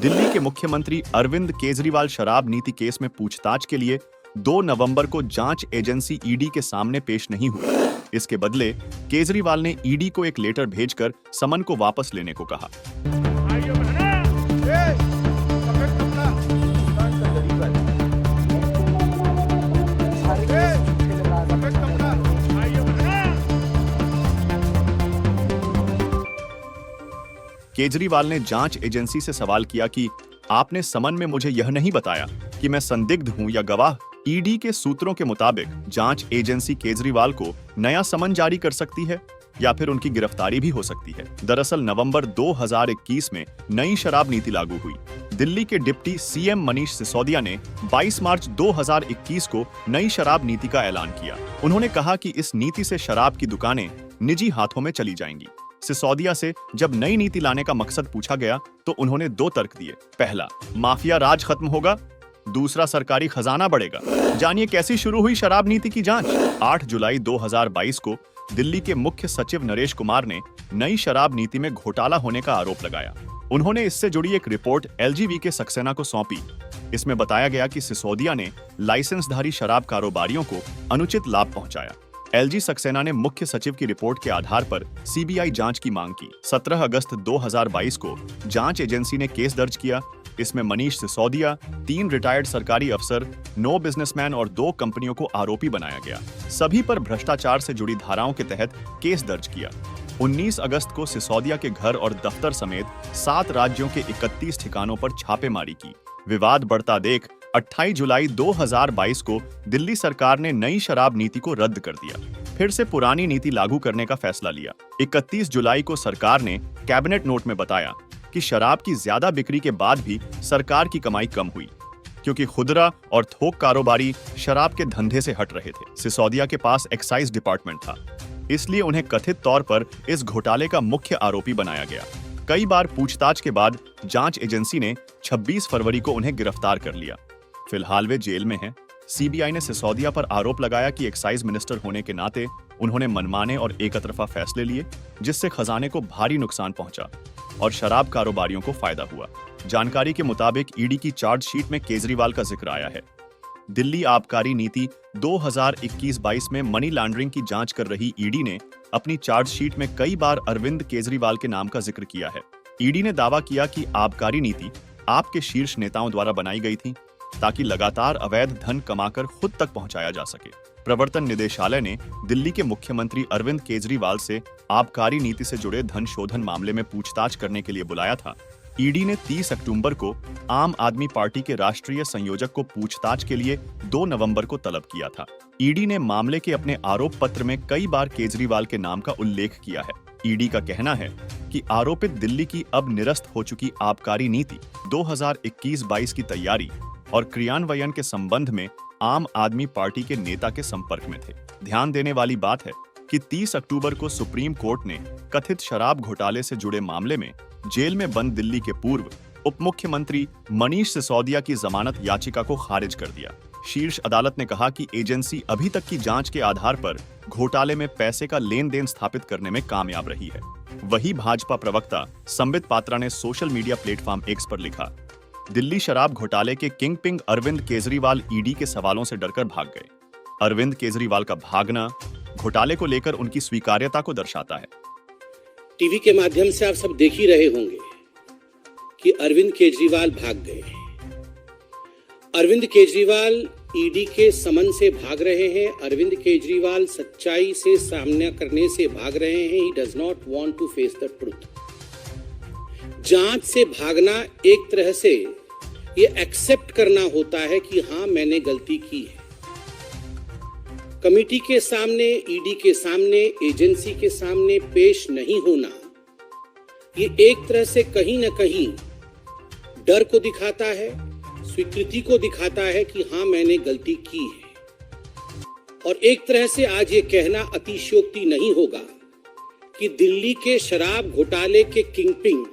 दिल्ली के मुख्यमंत्री अरविंद केजरीवाल शराब नीति केस में पूछताछ के लिए 2 नवंबर को जांच एजेंसी ईडी के सामने पेश नहीं हुए। इसके बदले केजरीवाल ने ईडी को एक लेटर भेजकर समन को वापस लेने को कहा। केजरीवाल ने जांच एजेंसी से सवाल किया कि आपने समन में मुझे यह नहीं बताया कि मैं संदिग्ध हूं या गवाह। ईडी के सूत्रों के मुताबिक जांच एजेंसी केजरीवाल को नया समन जारी कर सकती है या फिर उनकी गिरफ्तारी भी हो सकती है। दरअसल नवंबर 2021 में नई शराब नीति लागू हुई। दिल्ली के डिप्टी सीएम मनीष सिसोदिया ने 22 मार्च 2021 को नई शराब नीति का ऐलान किया। उन्होंने कहा कि इस नीति से शराब की दुकानें निजी हाथों में चली जाएंगी। सिसोदिया से जब नई नीति लाने का मकसद पूछा गया तो उन्होंने 2 तर्क दिए। पहला, माफिया राज खत्म होगा। दूसरा, सरकारी खजाना बढ़ेगा। जानिए कैसी शुरू हुई शराब नीति की जांच। 8 जुलाई 2022 को दिल्ली के मुख्य सचिव नरेश कुमार ने नई शराब नीति में घोटाला होने का आरोप लगाया। उन्होंने इससे जुड़ी एक रिपोर्ट LGV सक्सेना को सौंपी। इसमें बताया गया कि सिसोदिया ने लाइसेंसधारी शराब कारोबारियों को अनुचित लाभ पहुंचाया। LG सक्सेना ने मुख्य सचिव की रिपोर्ट के आधार पर CBI जांच की मांग की। 17 अगस्त 2022 को जांच एजेंसी ने केस दर्ज किया। इसमें मनीष सिसोदिया, 3 रिटायर्ड सरकारी अफसर, 9 बिजनेसमैन और 2 कंपनियों को आरोपी बनाया गया। सभी पर भ्रष्टाचार से जुड़ी धाराओं के तहत केस दर्ज किया। 19 अगस्त को सिसोदिया के घर और दफ्तर समेत 7 राज्यों के 31 ठिकानों पर छापेमारी की। विवाद बढ़ता देख 28 जुलाई 2022 को दिल्ली सरकार ने नई शराब नीति को रद्द कर दिया। फिर से पुरानी नीति लागू करने का फैसला लिया। 31 जुलाई को सरकार ने कैबिनेट नोट में बताया कि शराब की ज्यादा बिक्री के बाद भी सरकार की कमाई कम हुई, क्योंकि खुदरा और थोक कारोबारी शराब के धंधे से हट रहे थे। सिसोदिया के पास एक्साइज डिपार्टमेंट था, इसलिए उन्हें कथित तौर पर इस घोटाले का मुख्य आरोपी बनाया गया। कई बार पूछताछ के बाद जांच एजेंसी ने 26 फरवरी को उन्हें गिरफ्तार कर लिया। फिलहाल वे जेल में हैं। CBI ने सिसोदिया पर आरोप लगाया कि एक्साइज मिनिस्टर होने के नाते उन्होंने मनमाने और एकतरफा फैसले लिए, जिससे खजाने को भारी नुकसान पहुंचा और शराब कारोबारियों को फायदा हुआ। जानकारी के मुताबिक ईडी की चार्जशीट में केजरीवाल का जिक्र आया है। दिल्ली आबकारी नीति 2021-22 में मनी लॉन्ड्रिंग की जांच कर रही ईडी ने अपनी चार्जशीट में कई बार अरविंद केजरीवाल के नाम का जिक्र किया है। ईडी ने दावा किया कि आबकारी नीति आपके शीर्ष नेताओं द्वारा बनाई गई थी ताकि लगातार अवैध धन कमाकर खुद तक पहुंचाया जा सके। प्रवर्तन निदेशालय ने दिल्ली के मुख्यमंत्री अरविंद केजरीवाल से आबकारी नीति से जुड़े धन शोधन मामले में पूछताछ करने के लिए बुलाया था। ईडी ने 30 अक्टूबर को आम आदमी पार्टी के राष्ट्रीय संयोजक को पूछताछ के लिए 2 नवंबर को तलब किया था। ईडी ने मामले के अपने आरोप पत्र में कई बार केजरीवाल के नाम का उल्लेख किया है। ईडी का कहना है कि आरोपित दिल्ली की अब निरस्त हो चुकी आबकारी नीति 2021-22 की तैयारी और क्रियान्वयन के संबंध में आम आदमी पार्टी के नेता के संपर्क में थे। ध्यान देने वाली बात है कि 30 अक्टूबर को सुप्रीम कोर्ट ने कथित शराब घोटाले से जुड़े मामले में जेल में बंद दिल्ली के पूर्व उप मुख्यमंत्री मनीष सिसोदिया की जमानत याचिका को खारिज कर दिया। शीर्ष अदालत ने कहा कि एजेंसी अभी तक की जांच के आधार पर घोटाले में पैसे का लेन देन स्थापित करने में कामयाब रही है। वही भाजपा प्रवक्ता संबित पात्रा ने सोशल मीडिया प्लेटफॉर्म X पर लिखा, दिल्ली शराब घोटाले के किंगपिन अरविंद केजरीवाल ईडी के सवालों से डरकर भाग गए। अरविंद केजरीवाल का भागना घोटाले को लेकर उनकी स्वीकार्यता को दर्शाता है। टीवी के माध्यम से आप सब देख ही रहे होंगे कि अरविंद केजरीवाल भाग गए। अरविंद केजरीवाल ईडी के समन से भाग रहे हैं। अरविंद केजरीवाल सच्चाई से सामना करने से भाग रहे हैं। He does not want to face the truth. जांच से भागना एक तरह से ये एक्सेप्ट करना होता है कि हाँ, मैंने गलती की है। कमेटी के सामने, ईडी के सामने, एजेंसी के सामने पेश नहीं होना, ये एक तरह से कहीं ना कहीं डर को दिखाता है, स्वीकृति को दिखाता है कि हाँ, मैंने गलती की है। और एक तरह से आज ये कहना अतिशयोक्ति नहीं होगा कि दिल्ली के शराब घोटाले के किंगपिन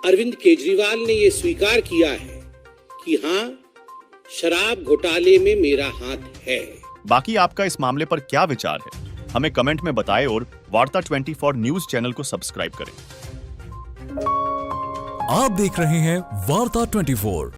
अरविंद केजरीवाल ने ये स्वीकार किया है कि हाँ, शराब घोटाले में मेरा हाथ है। बाकी आपका इस मामले पर क्या विचार है, हमें कमेंट में बताएं और वार्ता 24 न्यूज चैनल को सब्सक्राइब करें। आप देख रहे हैं वार्ता 24।